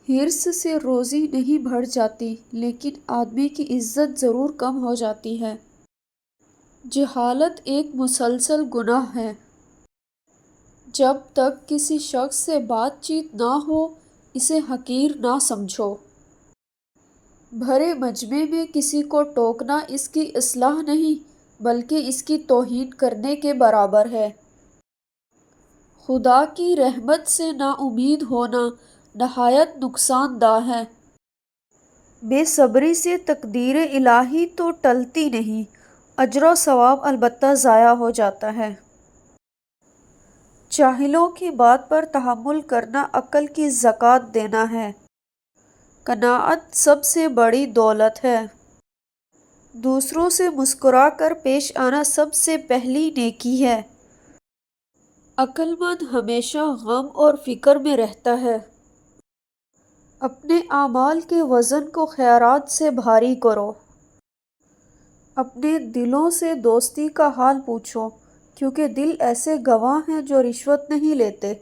حرص سے روزی نہیں بڑھ جاتی لیکن آدمی کی عزت ضرور کم ہو جاتی ہے۔ جہالت ایک مسلسل گناہ ہے۔ جب تک کسی شخص سے بات چیت نہ ہو اسے حقیر نہ سمجھو۔ بھرے مجمع میں کسی کو ٹوکنا اس کی اصلاح نہیں بلکہ اس کی توہین کرنے کے برابر ہے۔ خدا کی رحمت سے نا امید ہونا نہایت نقصان دہ ہے۔ بے صبری سے تقدیر الہی تو ٹلتی نہیں، اجر و ثواب البتہ ضائع ہو جاتا ہے۔ جاہلوں کی بات پر تحمل کرنا عقل کی زکوٰۃ دینا ہے۔ قناعت سب سے بڑی دولت ہے۔ دوسروں سے مسکرا کر پیش آنا سب سے پہلی نیکی ہے۔ عقل مند ہمیشہ غم اور فکر میں رہتا ہے۔ اپنے اعمال کے وزن کو خیرات سے بھاری کرو۔ اپنے دلوں سے دوستی کا حال پوچھو کیونکہ دل ایسے گواہ ہیں جو رشوت نہیں لیتے۔